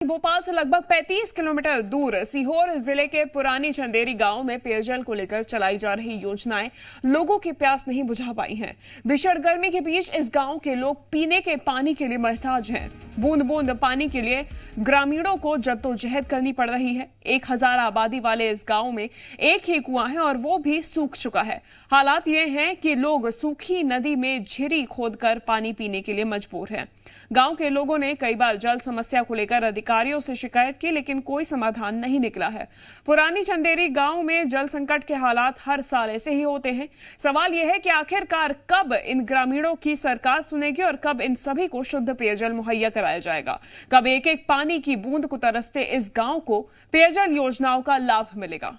भोपाल से लगभग 35 किलोमीटर दूर सीहोर जिले के पुरानी चंदेरी गांव में पेयजल को लेकर चलाई जा रही योजनाएं लोगों की प्यास नहीं बुझा पाई हैं। भीषण गर्मी के बीच इस गांव के लोग पीने के पानी के लिए मोहताज हैं। बूंद बूंद पानी के लिए ग्रामीणों को जद्दोजहद करनी पड़ रही है। 1000 आबादी वाले इस गांव में एक ही कुआं है और वो भी सूख चुका है। हालात ये हैं कि लोग सूखी नदी में झिरी खोदकर पानी पीने के लिए मजबूर हैं। गांव के लोगों ने कई बार जल समस्या को लेकर अधिकारियों से शिकायत की, लेकिन कोई समाधान नहीं निकला है। पुरानी चंदेरी गांव में जल संकट के हालात हर साल ऐसे ही होते हैं। सवाल यह है कि आखिरकार कब इन ग्रामीणों की सरकार सुनेगी और कब इन सभी को शुद्ध पेयजल मुहैया कराया जाएगा। कब एक एक पानी की बूंद को तरसते इस गांव को पेयजल योजनाओं का लाभ मिलेगा।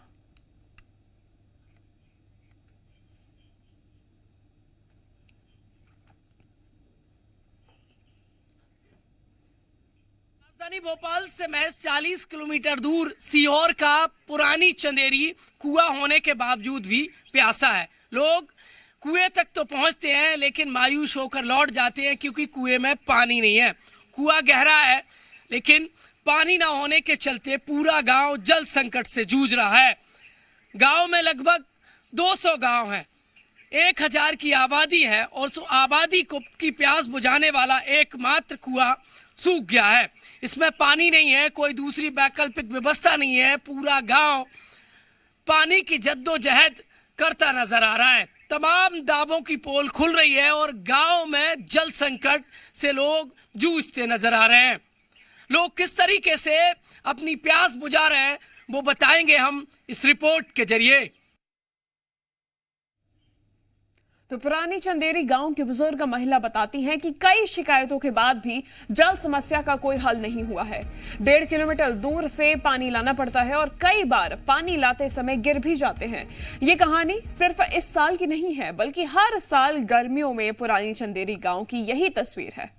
राजधानी भोपाल से महज 40 किलोमीटर दूर सीहोर का पुरानी चंदेरी कुआं होने के बावजूद भी प्यासा है। लोग कुएं तक तो पहुंचते हैं लेकिन मायूस होकर लौट जाते हैं क्योंकि कुएं में पानी नहीं है। कुआं गहरा है लेकिन पानी ना होने के चलते पूरा गांव जल संकट से जूझ रहा है। गांव में लगभग 200 गांव हैं, 1000 की आबादी है और उस आबादी की प्यास बुझाने वाला एकमात्र कुआं सूख गया है। इसमें पानी नहीं है, कोई दूसरी वैकल्पिक व्यवस्था नहीं है। पूरा गांव पानी की जद्दोजहद करता नजर आ रहा है। तमाम दावों की पोल खुल रही है और गांव में जल संकट से लोग जूझते नजर आ रहे हैं। लोग किस तरीके से अपनी प्यास बुझा रहे हैं वो बताएंगे हम इस रिपोर्ट के जरिए। तो पुरानी चंदेरी गांव की बुजुर्ग महिला बताती हैं कि कई शिकायतों के बाद भी जल समस्या का कोई हल नहीं हुआ है। 1.5 किलोमीटर दूर से पानी लाना पड़ता है और कई बार पानी लाते समय गिर भी जाते हैं। ये कहानी सिर्फ इस साल की नहीं है बल्कि हर साल गर्मियों में पुरानी चंदेरी गांव की यही तस्वीर है।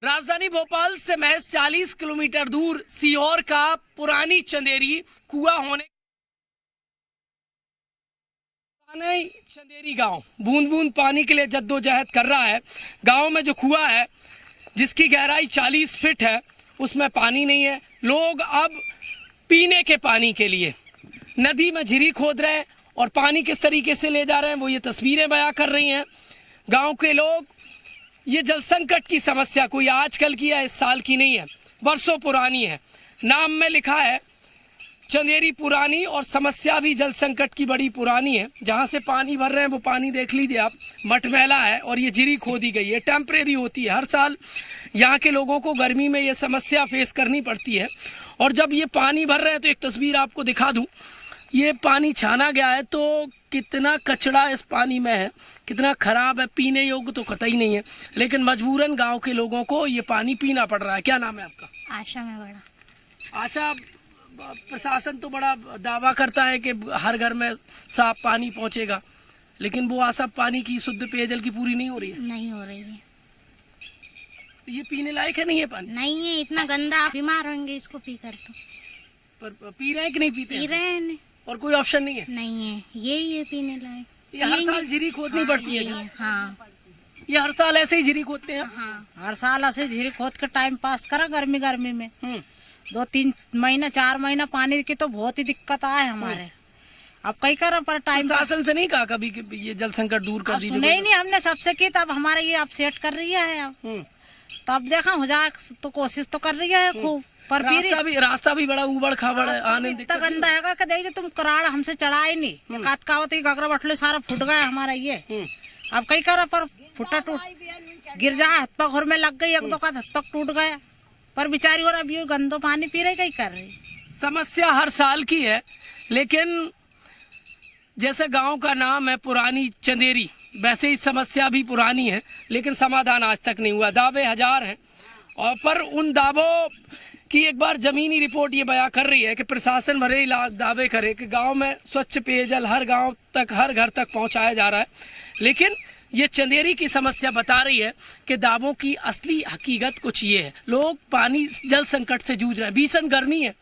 राजधानी भोपाल से महज 40 किलोमीटर दूर सीहोर का पुरानी चंदेरी कुआं होने चंदेरी गांव बूंद बूंद पानी के लिए जद्दोजहद कर रहा है। गांव में जो कुआं है जिसकी गहराई 40 फीट है उसमें पानी नहीं है। लोग अब पीने के पानी के लिए नदी में झिरी खोद रहे हैं और पानी किस तरीके से ले जा रहे हैं वो ये तस्वीरें बयां कर रही हैं। गांव के लोग ये जल संकट की समस्या कोई आजकल की या इस साल की नहीं है, बरसों पुरानी है। नाम में लिखा है चंदेरी पुरानी और समस्या भी जल संकट की बड़ी पुरानी है। जहाँ से पानी भर रहे हैं वो पानी देख लीजिए आप, मटमैला है और ये झिरी खोदी गई है, टेम्परेरी होती है। हर साल यहाँ के लोगों को गर्मी में ये समस्या फेस करनी पड़ती है। और जब ये पानी भर रहे हैं तो एक तस्वीर आपको दिखा दूँ, ये पानी छाना गया है तो कितना कचरा इस पानी में है, कितना खराब है, पीने योग्य तो कतई नहीं है। लेकिन मजबूरन गांव के लोगों को ये पानी पीना पड़ रहा है। क्या नाम है आपका? आशा में बड़ा। आशा, प्रशासन तो बड़ा दावा करता है कि हर घर में साफ पानी पहुंचेगा, लेकिन वो आशा पानी की शुद्ध पेयजल की पूरी नहीं हो रही है। नहीं हो रही है। ये पीने लायक है नहीं है पानी? नहीं है, इतना गंदा, आप बीमार होंगे इसको पीकर तो। पर पी रहे हैं कि नहीं पीते? पी रहे हैं। और कोई ऑप्शन नहीं है? नहीं है, यही है पीने लायक। ये हर साल झिरी खोदनी पड़ती है? हाँ, ये हर साल ऐसे ही झिरी खोदते हैं? हाँ, हर साल ऐसे झिरी खोद के टाइम पास करा गर्मी में 2-3 महीना 4 महीना पानी की तो बहुत ही दिक्कत आए हमारे। अब कई करा पर टाइम शासन से नहीं कहा कभी कि ये जल संकट दूर कर दीजिए? नहीं, हमने सबसे की, तब हमारे ये अब सेट कर रही है। अब तब देखा हो जाए तो कोशिश तो कर रही है खूब, पर रास्ता भी बड़ा उबड़ खाबड़ है, आने इतना गंदा है कि देखिए तुम कराड़ हमसे चढ़ा ही नहीं। कावत गगरा बटले सारा फुट गया हमारा ये। अब कई करा पर फुटा टूट गिर जाए, हाथ पग में लग गई, एक दो का हाथ पग टूट गया। पर बेचारी और अभी गंदो पानी पी रही, कई कर रही। समस्या हर साल की है, लेकिन जैसे गांव का नाम है पुरानी चंदेरी, वैसे ही समस्या भी पुरानी है, लेकिन समाधान आज तक नहीं हुआ। दावे हजार हैं और पर उन दावों की एक बार जमीनी रिपोर्ट ये बयां कर रही है कि प्रशासन भले ही दावे करे कि गांव में स्वच्छ पेयजल हर गांव तक, हर घर तक पहुंचाया जा रहा है, लेकिन ये चंदेरी की समस्या बता रही है कि दावों की असली हकीकत कुछ ये है। लोग पानी जल संकट से जूझ रहे हैं। भीषण गर्मी है,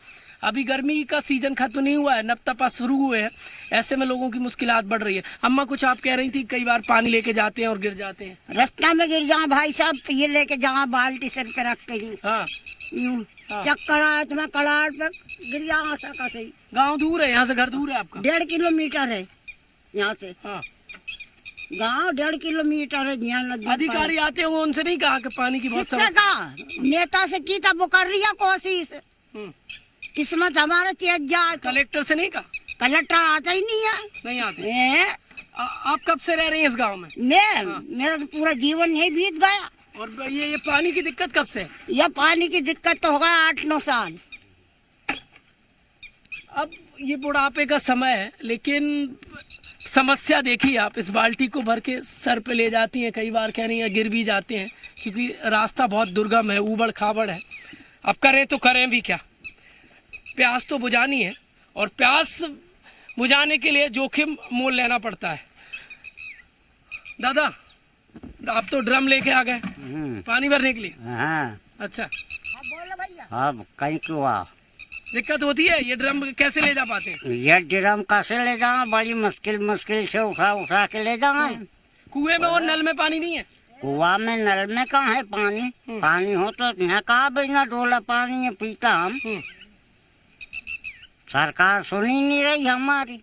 अभी गर्मी का सीजन खत्म नहीं हुआ है, नब तपा शुरू हुए हैं। ऐसे में लोगों की मुश्किलात बढ़ रही है। अम्मा कुछ आप कह रही थी कई बार पानी लेके जाते हैं और गिर जाते हैं। रास्ता में गिर जाओ भाई साहब, ये लेके जाओ बाल्टी सर पे रख के हाँ यूं हाँ। चक्कर आया तो मैं कड़ाड़ पे गिर जाऊँ सका सही। गांव दूर है यहाँ से, घर दूर है आपका? 1.5 किलोमीटर है यहाँ से। हाँ। गांव 1.5 किलोमीटर है। यहाँ नदी अधिकारी आते होंगे, उनसे नहीं कहा कि पानी की बहुत किससे समस्या? कहा? नेता से की था, वो कर रही है कोशिश। किस्मत हमारा चेत जाए तो। कलेक्टर से नहीं कहा? कलेक्टर आता ही नहीं है। नहीं आते। ए, आप कब से रह रही हैं इस गांव में? मेरा तो पूरा जीवन यही बीत गया। और ये पानी की दिक्कत कब से है? यह पानी की दिक्कत तो होगा 8-9 साल। अब ये बुढ़ापे का समय है, लेकिन समस्या देखिए आप, इस बाल्टी को भर के सर पे ले जाती हैं, कई बार कह रही हैं गिर भी जाते हैं क्योंकि रास्ता बहुत दुर्गम है, ऊबड़ खाबड़ है। अब करें तो करें भी क्या? प्यास तो बुझानी है और प्यास बुझाने के लिए जोखिम मोल लेना पड़ता है। दादा आप तो ड्रम लेके आ गए पानी भरने के लिए? हाँ। अच्छा, अब कहीं कुआ दिक्कत होती है? ये ड्रम कैसे ले जा पाते हैं? ये ड्रम कैसे ले जाऊँ? बड़ी मुश्किल से उठा के ले जाऊँ। कुएं में और नल में पानी नहीं है? कुआ में नल में कहाँ है पानी? पानी हो तो यहाँ कहाँ बिना डोला पानी है पीता हम। सरकार सुन ही नहीं रही हमारी,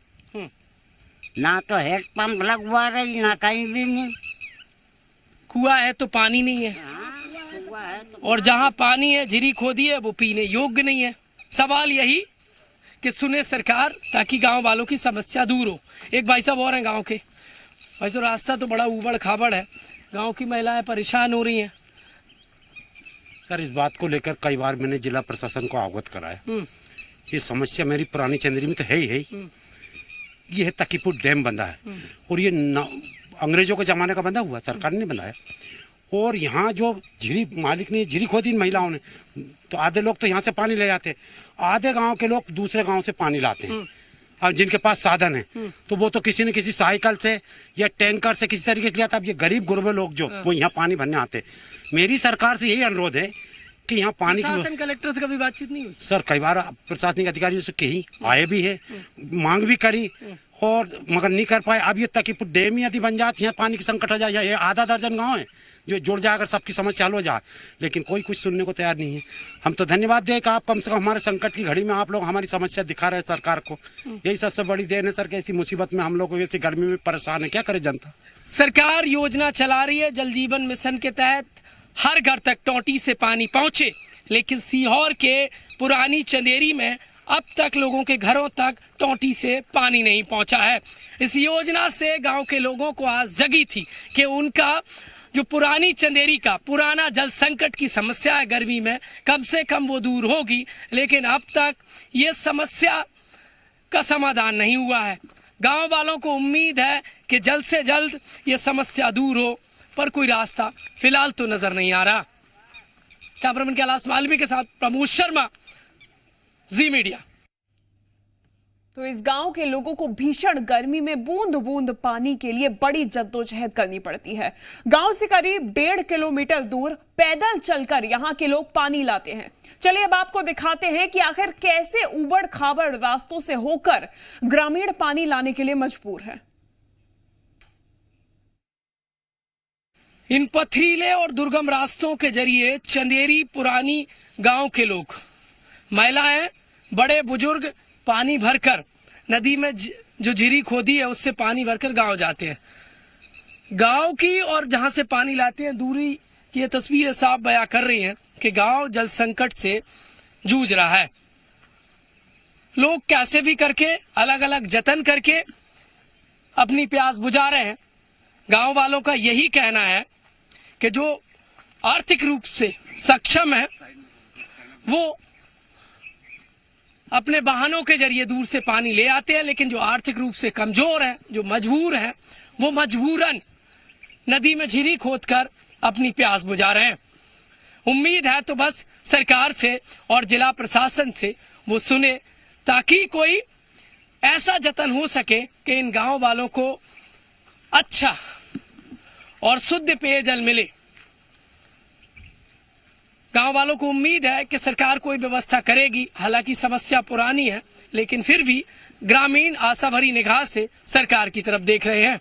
ना तो हेड पंप लगवा रही, ना कहीं भी नहीं। कुआ है तो पानी नहीं है, और जहाँ पानी है झिरी खोदी है वो पीने योग्य नहीं है। सवाल यही कि सुने सरकार, ताकि गांव वालों की समस्या दूर हो। एक भाई साहब और हैं गांव के। भाई साहब रास्ता तो बड़ा ऊबड़ खाबड़ है, गांव की महिलाएं परेशान हो रही हैं। सर इस बात को लेकर कई बार मैंने जिला प्रशासन को अवगत कराया। ये समस्या मेरी पुरानी चंदेरी में तो है ही। ये है तकीपुर डैम बंधा है और ये अंग्रेजों के ज़माने का बंधा हुआ, सरकार ने बनाया। और यहाँ जो झिरी मालिक ने झिरी खोदी इन महिलाओं ने, तो आधे लोग तो यहाँ से पानी ले जाते, आधे गांव के लोग दूसरे गांव से पानी लाते हैं। और जिनके पास साधन है तो वो तो किसी न किसी साइकिल से या टैंकर से किसी तरीके से लिया था। अब ये गरीब गुरबे लोग जो वो यहाँ पानी भरने आते। मेरी सरकार से यही अनुरोध है कि यहाँ पानी की कलेक्टर से कभी बातचीत नहीं हुई? सर कई बार प्रशासनिक अधिकारियों से कही, आए भी है, मांग भी करी और मगर नहीं कर पाए। अब ये तकीपुर डैम यदि बन जाती है, पानी की संकट हो जाए, ये आधा दर्जन गांव है जो जुड़ जाए, अगर सबकी समस्या हल हो जाए, लेकिन कोई कुछ सुनने को तैयार नहीं है। हम तो धन्यवाद दें कि आप कम से कम हमारे संकट की घड़ी में आप लोग हमारी समस्या दिखा रहे हैं सरकार को। यही सबसे बड़ी देन है सर, कि ऐसी मुसीबत में हम लोग ऐसी गर्मी में परेशान है, क्या करे जनता। सरकार योजना चला रही है जल जीवन मिशन के तहत हर घर तक टोंटी से पानी पहुंचे, लेकिन सीहोर के पुरानी चंदेरी में अब तक लोगों के घरों तक टोंटी से पानी नहीं पहुंचा है। इस योजना से गांव के लोगों को आज जगी थी कि उनका जो पुरानी चंदेरी का पुराना जल संकट की समस्या है गर्मी में, कम से कम वो दूर होगी, लेकिन अब तक ये समस्या का समाधान नहीं हुआ है। गांव वालों को उम्मीद है कि जल्द से जल्द ये समस्या दूर हो, पर कोई रास्ता फिलहाल तो नजर नहीं आ रहा। कैमरामैन कैलाश मालवी के साथ प्रमोद शर्मा, जी मीडिया। तो इस गांव के लोगों को भीषण गर्मी में बूंद बूंद पानी के लिए बड़ी जद्दोजहद करनी पड़ती है। गांव से करीब 1.5 किलोमीटर दूर पैदल चलकर यहां के लोग पानी लाते हैं। चलिए अब आपको दिखाते हैं कि आखिर कैसे ऊबड़ खाबड़ रास्तों से होकर ग्रामीण पानी लाने के लिए मजबूर है। इन पथरीले और दुर्गम रास्तों के जरिए चंदेरी पुरानी गांव के लोग, महिलाएं, बड़े बुजुर्ग पानी भरकर नदी में जो झिरी खोदी है उससे पानी भरकर गांव जाते हैं। गांव की और जहां से पानी लाते हैं दूरी की ये तस्वीरें साफ बयां कर रही हैं कि गांव जल संकट से जूझ रहा है। लोग कैसे भी करके अलग अलग जतन करके अपनी प्यास बुझा रहे हैं। गांव वालों का यही कहना है कि जो आर्थिक रूप से सक्षम है वो अपने वाहनों के जरिए दूर से पानी ले आते हैं, लेकिन जो आर्थिक रूप से कमजोर है, जो मजबूर है, वो मजबूरन नदी में झिरी खोदकर अपनी प्यास बुझा रहे हैं। उम्मीद है तो बस सरकार से और जिला प्रशासन से वो सुने, ताकि कोई ऐसा जतन हो सके कि इन गांव वालों को अच्छा और शुद्ध पेयजल मिले। गांव वालों को उम्मीद है कि सरकार कोई व्यवस्था करेगी। हालांकि समस्या पुरानी है, लेकिन फिर भी ग्रामीण आशा भरी निगाह से सरकार की तरफ देख रहे हैं।